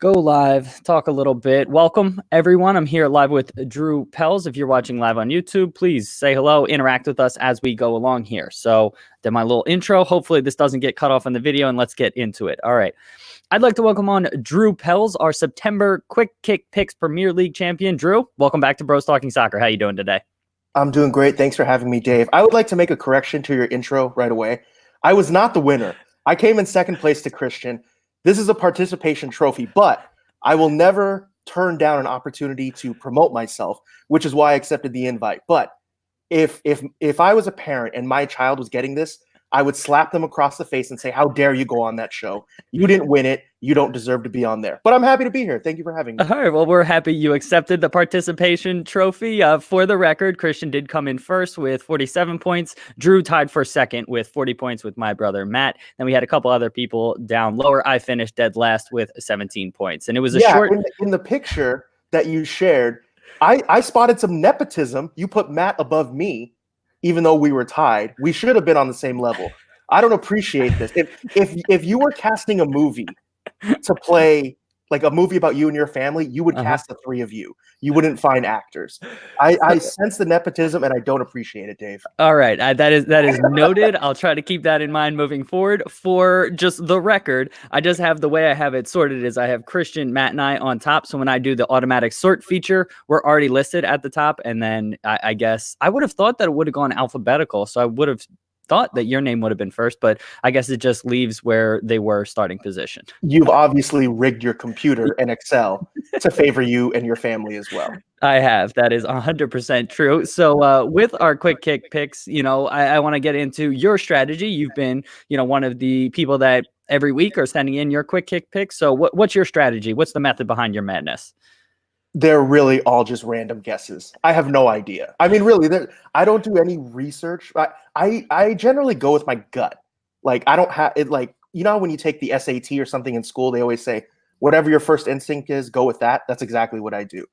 Go live, talk a little bit. Welcome, everyone. I'm here live with Drew Pells. If you're watching live on YouTube, please say hello, interact with us as we go along here. So, did my little intro. Hopefully, this doesn't get cut off in the video, and let's get into it. All right. I'd like to welcome on Drew Pells, our September Quick Kick Picks Premier League champion. Drew, welcome back to Bros Talking Soccer. How you doing today? I'm doing great. Thanks for having me, Dave. I would like to make a correction to your intro right away. I was not the winner. I came in second place to Christian. This is a participation trophy, but I will never turn down an opportunity to promote myself, which is why I accepted the invite. But if I was a parent and my child was getting this, I would slap them across the face and say, "How dare you go on that show? You didn't win it. You don't deserve to be on there." But I'm happy to be here. Thank you for having me. All right. Well, we're happy you accepted the participation trophy. For the record, Christian did come in first with 47 points. Drew tied for second with 40 points with my brother, Matt. Then we had a couple other people down lower. I finished dead last with 17 points. And it was a short... In the picture that you shared, I spotted some nepotism. You put Matt above me, even though we were tied. We should have been on the same level. I don't appreciate this. If you were casting a movie to play like a movie about you and your family, you would cast the three of you. You wouldn't find actors. I sense the nepotism and I don't appreciate it, Dave. All right. That is noted. I'll try to keep that in mind moving forward. For just the record, I just have the way I have it sorted is I have Christian, Matt, and I on top. So when I do the automatic sort feature, we're already listed at the top. And then I guess I would have thought that it would have gone alphabetical. So I would have thought that your name would have been first, but I guess it just leaves where they were starting position. You've obviously rigged your computer and Excel to favor you and your family as well. I have. That is 100% true. So with our quick kick picks, I want to get into your strategy. You've been, one of the people that every week are sending in your quick kick picks. So what's your strategy? What's the method behind your madness? They're really all just random guesses. I have no idea. I mean, really, I don't do any research. I generally go with my gut. Like, I don't have it. Like, when you take the SAT or something in school, they always say, whatever your first instinct is, go with that. That's exactly what I do.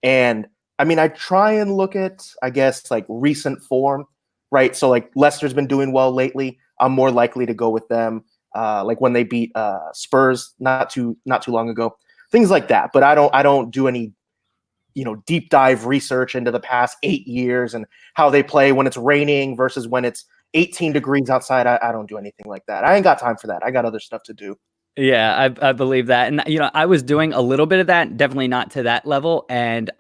And I mean, I try and look at, I guess, like recent form, right? So like Leicester's been doing well lately. I'm more likely to go with them. Like when they beat Spurs not too long ago. Things like that, but I don't do any, deep dive research into the past 8 years and how they play when it's raining versus when it's 18 degrees outside. I don't do anything like that. I ain't got time for that. I got other stuff to do. Yeah, I believe that. And, I was doing a little bit of that, definitely not to that level. And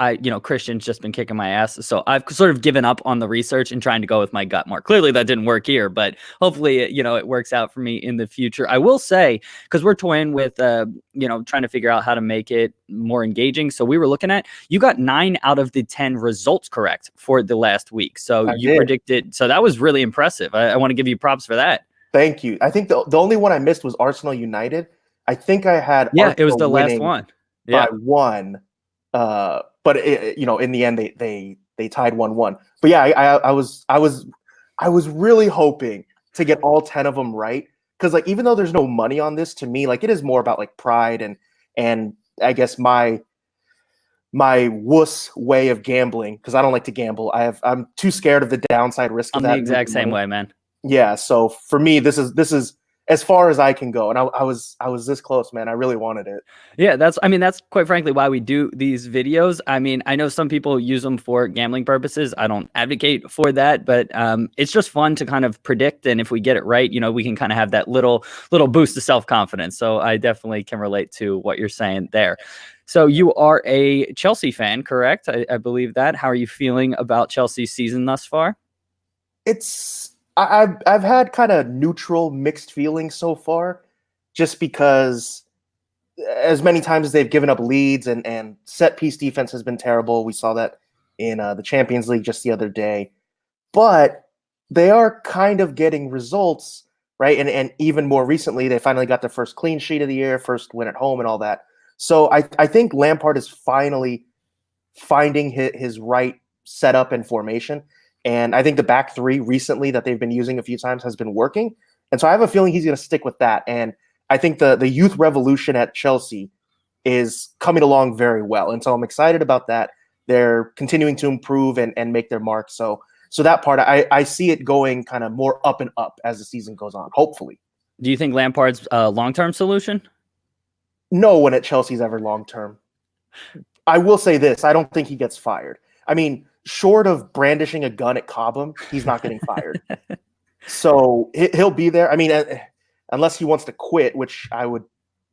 Christian's just been kicking my ass. So I've sort of given up on the research and trying to go with my gut more. Clearly that didn't work here, but hopefully, it works out for me in the future. I will say, because we're toying with, trying to figure out how to make it more engaging. So we were looking at, you got 9 out of the 10 results correct for the last week. So you predicted. So that was really impressive. I want to give you props for that. Thank you. I think the only one I missed was Arsenal United. I think I had Arsenal it was the last one. Yeah, by 1. But in the end they tied 1-1. But yeah, I was really hoping to get all 10 of them right, because like even though there's no money on this, to me like it is more about like pride and I guess my wuss way of gambling, because I don't like to gamble. I'm too scared of the downside risk of that. I'm the exact same way, man. Yeah, so for me, this is as far as I can go, and I was this close, man. I really wanted it. Yeah, that's quite frankly why we do these videos. I mean, I know some people use them for gambling purposes. I don't advocate for that, but it's just fun to kind of predict, and if we get it right, we can kind of have that little boost of self-confidence. So I definitely can relate to what you're saying there. So you are a Chelsea fan, correct? I believe that. How are you feeling about Chelsea's season thus far? I've had kind of neutral, mixed feelings so far, just because as many times as they've given up leads and set piece defense has been terrible. We saw that in the Champions League just the other day, but they are kind of getting results, right? And even more recently, they finally got their first clean sheet of the year, first win at home and all that. So I think Lampard is finally finding his right setup and formation. And I think the back three recently that they've been using a few times has been working. And so I have a feeling he's going to stick with that. And I think the youth revolution at Chelsea is coming along very well. And so I'm excited about that. They're continuing to improve and make their mark. So that part, I see it going kind of more up and up as the season goes on, hopefully. Do you think Lampard's a long-term solution? no one at Chelsea's ever long term. I will say this: I don't think he gets fired. I mean, short of brandishing a gun at Cobham, he's not getting fired. So he'll be there. I mean, unless he wants to quit, which I would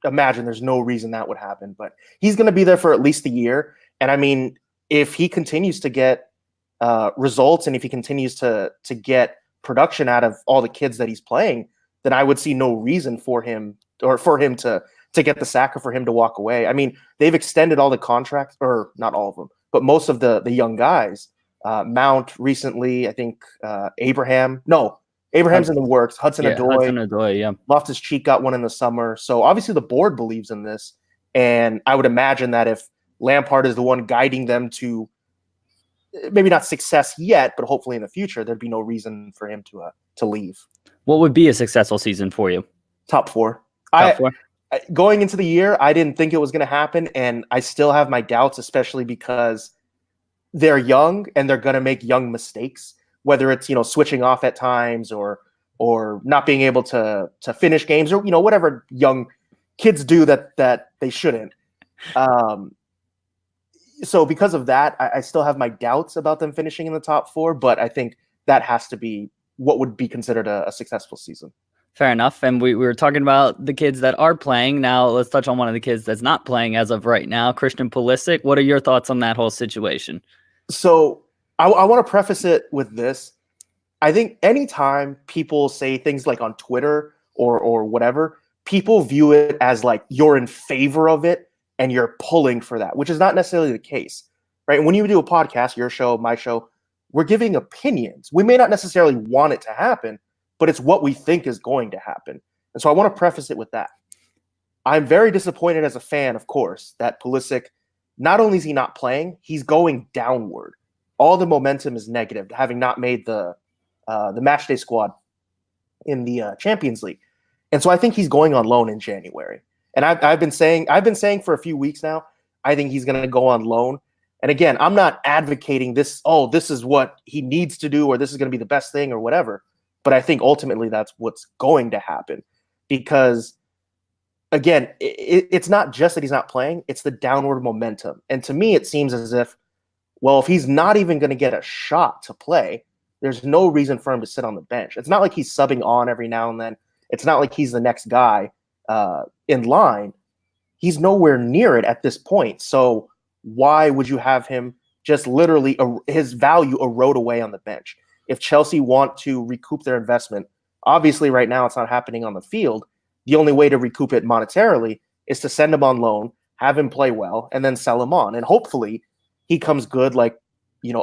imagine there's no reason that would happen. But he's going to be there for at least a year. And I mean, if he continues to get results and if he continues to get production out of all the kids that he's playing, then I would see no reason for him to get the sack or for him to walk away. I mean, they've extended all the contracts, or not all of them, but most of the young guys. Mount recently, I think Abraham's in the works. Hudson-Odoi, yeah. Loftus-Cheek got one in the summer. So obviously the board believes in this. And I would imagine that if Lampard is the one guiding them to maybe not success yet, but hopefully in the future, there'd be no reason for him to leave. What would be a successful season for you? Top four. Going into the year, I didn't think it was going to happen. And I still have my doubts, especially because they're young and they're going to make young mistakes, whether it's, switching off at times or not being able to finish games or, whatever young kids do that they shouldn't. So because of that, I still have my doubts about them finishing in the top four, but I think that has to be what would be considered a successful season. Fair enough. And we were talking about the kids that are playing. Now let's touch on one of the kids that's not playing as of right now, Christian Pulisic. What are your thoughts on that whole situation? So I want to preface it with this. I think anytime people say things like on Twitter or whatever, people view it as like you're in favor of it and you're pulling for that, which is not necessarily the case, right? When you do a podcast, your show, my show, we're giving opinions. We may not necessarily want it to happen, but it's what we think is going to happen. And so I want to preface it with that. I'm very disappointed as a fan, of course, that Pulisic, not only is he not playing, he's going downward. All the momentum is negative, having not made the matchday squad in the Champions League. And so I think he's going on loan in January. And I've been saying for a few weeks now, I think he's going to go on loan. And again, I'm not advocating this is what he needs to do or this is going to be the best thing or whatever. But I think ultimately that's what's going to happen because, again, it's not just that he's not playing, it's the downward momentum. And to me, it seems as if, well, if he's not even going to get a shot to play, there's no reason for him to sit on the bench. It's not like he's subbing on every now and then. It's not like he's the next guy in line. He's nowhere near it at this point. So why would you have him just literally his value erode away on the bench? If Chelsea want to recoup their investment, obviously right now it's not happening on the field. The only way to recoup it monetarily is to send him on loan, have him play well, and then sell him on. And hopefully he comes good like,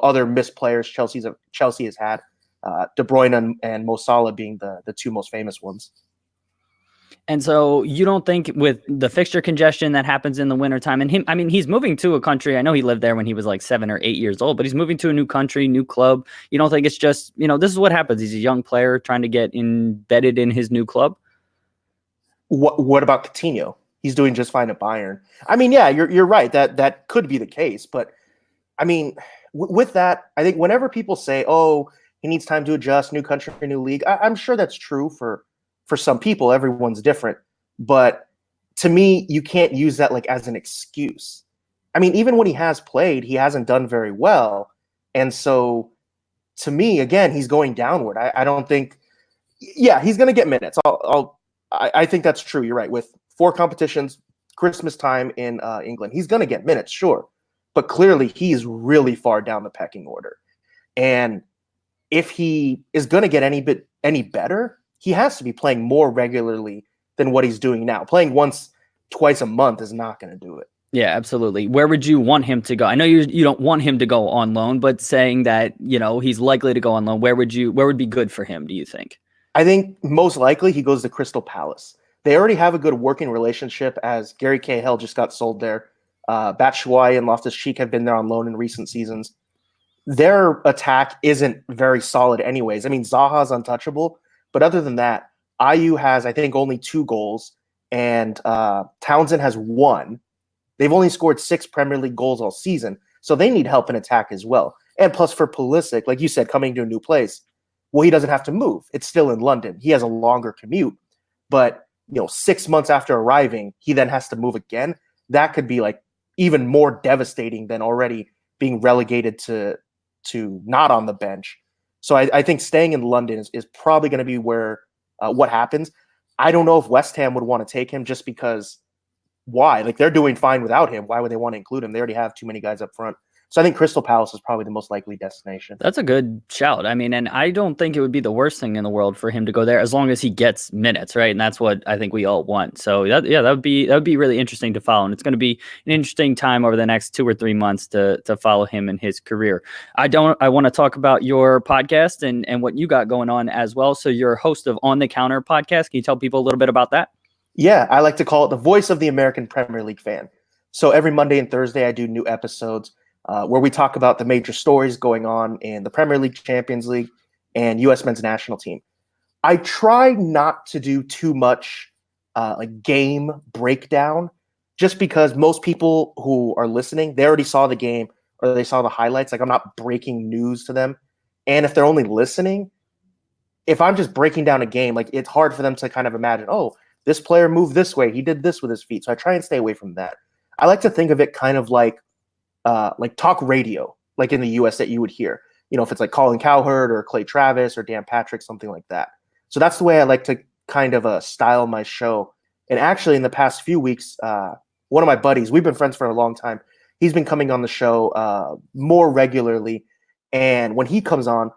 other missed players Chelsea has had, De Bruyne and Mo Salah being the two most famous ones. And so you don't think with the fixture congestion that happens in the wintertime and him, I mean, he's moving to a country. I know he lived there when he was like 7 or 8 years old, but he's moving to a new country, new club. You don't think it's just, this is what happens. He's a young player trying to get embedded in his new club. What about Coutinho? He's doing just fine at Bayern. I mean, yeah, you're right. That could be the case. But I mean, with that, I think whenever people say, oh, he needs time to adjust, new country, new league, I'm sure that's true for some people. Everyone's different. But to me, you can't use that like as an excuse. I mean, even when he has played, he hasn't done very well. And so to me, again, he's going downward. I don't think, yeah, he's going to get minutes. I think that's true. You're right. With 4 competitions, Christmas time in England, he's going to get minutes, sure. But clearly he's really far down the pecking order. And if he is going to get any better, he has to be playing more regularly than what he's doing now. Playing once, twice a month is not going to do it. Yeah, absolutely. Where would you want him to go? I know you don't want him to go on loan, but saying that, he's likely to go on loan, where would be good for him, do you think? I think most likely he goes to Crystal Palace. They already have a good working relationship as Gary Cahill just got sold there. Batshuayi and Loftus-Cheek have been there on loan in recent seasons. Their attack isn't very solid anyways. I mean, Zaha's untouchable, but other than that, Ayew has, I think, only 2 goals, and Townsend has 1. They've only scored 6 Premier League goals all season, so they need help in attack as well. And plus for Pulisic, like you said, coming to a new place, well, he doesn't have to move. It's still in London. He has a longer commute, but 6 months after arriving, he then has to move again. That could be like even more devastating than already being relegated to not on the bench. So I think staying in London is probably going to be where what happens. I don't know if West Ham would want to take him just because why? Like they're doing fine without him. Why would they want to include him? They already have too many guys up front. So I think Crystal Palace is probably the most likely destination. That's a good shout. I mean, and I don't think it would be the worst thing in the world for him to go there as long as he gets minutes, right? And that's what I think we all want. So that would be really interesting to follow, and it's going to be an interesting time over the next 2 or 3 months to follow him in his career. I want to talk about your podcast and what you got going on as well. So you're a host of On the Counter podcast. Can you tell people a little bit about that? Yeah, I like to call it the voice of the American Premier League fan. So every Monday and Thursday, I do new episodes where we talk about the major stories going on in the Premier League, Champions League, and U.S. men's national team. I try not to do too much like game breakdown, just because most people who are listening, they already saw the game or they saw the highlights. Like I'm not breaking news to them. And if they're only listening, if I'm just breaking down a game, like it's hard for them to kind of imagine, oh, this player moved this way, he did this with his feet. So I try and stay away from that. I like to think of it kind of like talk radio, like in the US that you would hear, if it's like Colin Cowherd or Clay Travis or Dan Patrick, something like that. So that's the way I like to kind of style my show. And actually in the past few weeks, one of my buddies, we've been friends for a long time. He's been coming on the show more regularly. And when he comes on,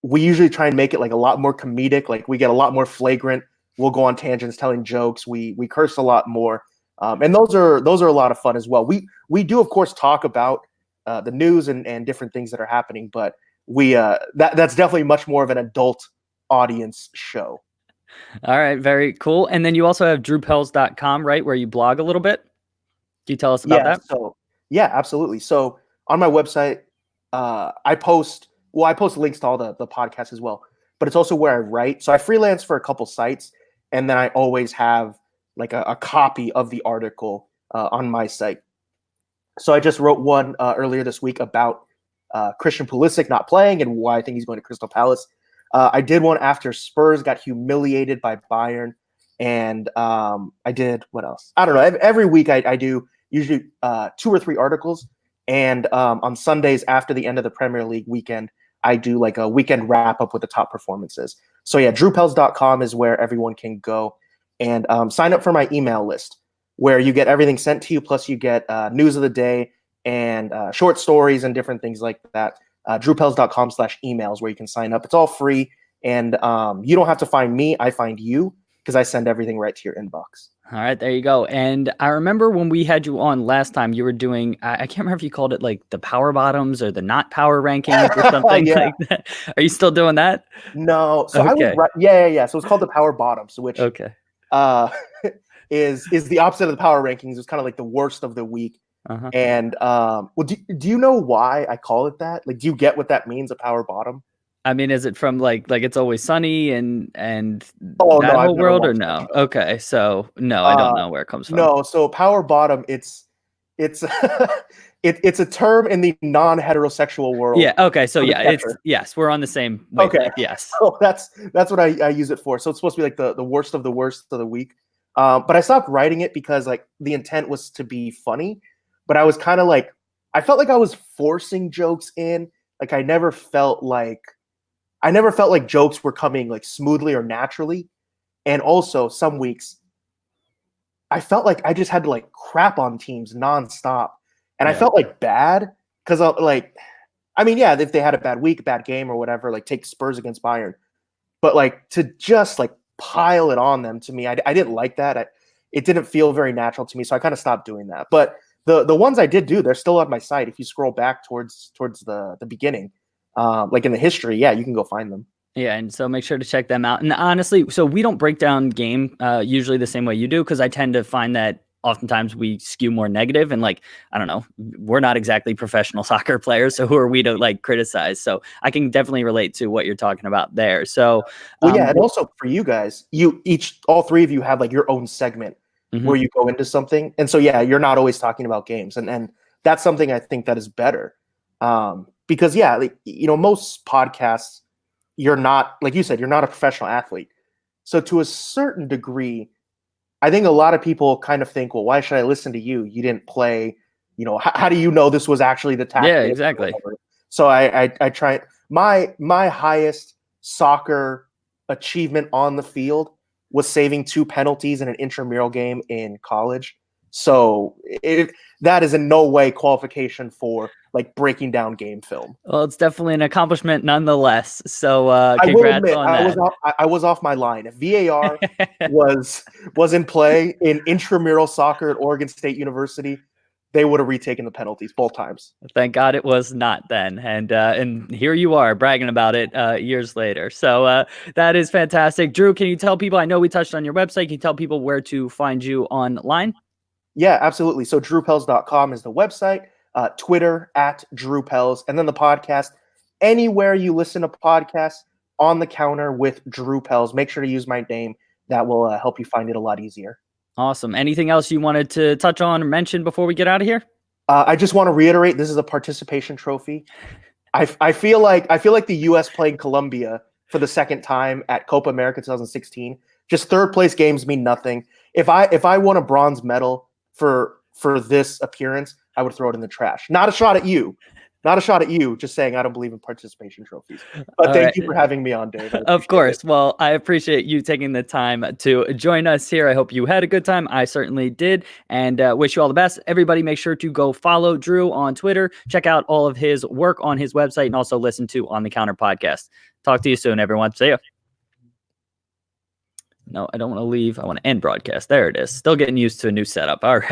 we usually try and make it like a lot more comedic. Like we get a lot more flagrant. We'll go on tangents, telling jokes. We curse a lot more. And those are a lot of fun as well. We do, of course, talk about the news and different things that are happening, but that's definitely much more of an adult audience show. All right, very cool. And then you also have drewpells.com, right, where you blog a little bit. Can you tell us about that? So yeah, absolutely. So on my website, I post links to all the podcasts as well, but it's also where I write. So I freelance for a couple sites, and then I always have like a copy of the article on my site. So I just wrote one earlier this week about Christian Pulisic not playing and why I think he's going to Crystal Palace. I did one after Spurs got humiliated by Bayern. And I did, what else? I don't know. Every week I do usually 2 or 3 articles. And on Sundays after the end of the Premier League weekend, I do like a weekend wrap up with the top performances. So yeah, drewpells.com is where everyone can go and sign up for my email list, where you get everything sent to you. Plus you get news of the day and short stories and different things like that. drewpells.com/emails where you can sign up. It's all free. And you don't have to find me. I find you, because I send everything right to your inbox. All right, there you go. And I remember when we had you on last time, you were doing, I can't remember if you called it like the power bottoms or the not power rankings or something like that. Are you still doing that? No. So okay. Yeah. So it's called the power bottoms, which is the opposite of the power rankings. It's kind of like the worst of the week. Uh-huh. And well, do you know why I call it that? Like, do you get what that means, a power bottom? I mean, is it from like It's Always Sunny and whole world, or no? Okay, so no, I don't know where it comes from. No, so power bottom, it's it's a term in the non-heterosexual world. Yeah. Okay. So yeah, yes, we're on the same wavelength. Okay. Yes. So that's what I use it for. So it's supposed to be like the worst of the worst of the week. But I stopped writing it because like the intent was to be funny, but I was kind of like, I felt like I was forcing jokes in. Like I never felt like jokes were coming like smoothly or naturally. And also some weeks I felt like I just had to like crap on teams nonstop. And I felt like bad because if they had a bad week, bad game or whatever, like take Spurs against Bayern, but like to just like pile it on them, to me, I didn't like that. It didn't feel very natural to me. So I kind of stopped doing that. But the ones I did do, they're still on my site. If you scroll back towards the beginning, like in the history, yeah, you can go find them. Yeah, and so make sure to check them out. And honestly, so we don't break down game usually the same way you do, because I tend to find that oftentimes we skew more negative, and like, I don't know, we're not exactly professional soccer players, so who are we to like criticize? So I can definitely relate to what you're talking about there. So and also for you guys, all three of you have like your own segment where you go into something, and so yeah, you're not always talking about games, and that's something I think that is better, because yeah, like, most podcasts, you're not, like you said, you're not a professional athlete, so to a certain degree, I think a lot of people kind of think, well, why should I listen to you? You didn't play. How do you know this was actually the tactic? Yeah, exactly. So I try. My highest soccer achievement on the field was saving 2 penalties in an intramural game in college. So that is in no way qualification for like breaking down game film. Well, it's definitely an accomplishment nonetheless. So I will congrats admit, on that. I was off my line. If VAR was in play in intramural soccer at Oregon State University, they would have retaken the penalties both times. Thank God it was not then. And here you are bragging about it years later. So that is fantastic. Drew, can you tell people, I know we touched on your website, can you tell people where to find you online? Yeah, absolutely. So drewpels.com is the website, Twitter @DrewPels, and then the podcast. Anywhere you listen to podcasts, On the Counter with Drew Pels. Make sure to use my name. That will help you find it a lot easier. Awesome. Anything else you wanted to touch on or mention before we get out of here? I just want to reiterate, this is a participation trophy. I feel like the U.S. playing Colombia for the second time at Copa America 2016. Just third place games mean nothing. If I won a bronze medal for this appearance, I would throw it in the trash. Not a shot at you. Not a shot at you, just saying I don't believe in participation trophies. But thank you for having me on, Dave. Of course. Well, I appreciate you taking the time to join us here. I hope you had a good time. I certainly did. And wish you all the best. Everybody make sure to go follow Drew on Twitter. Check out all of his work on his website and also listen to On the Counter podcast. Talk to you soon, everyone. See ya. No, I don't want to leave. I want to end broadcast. There it is. Still getting used to a new setup. All right.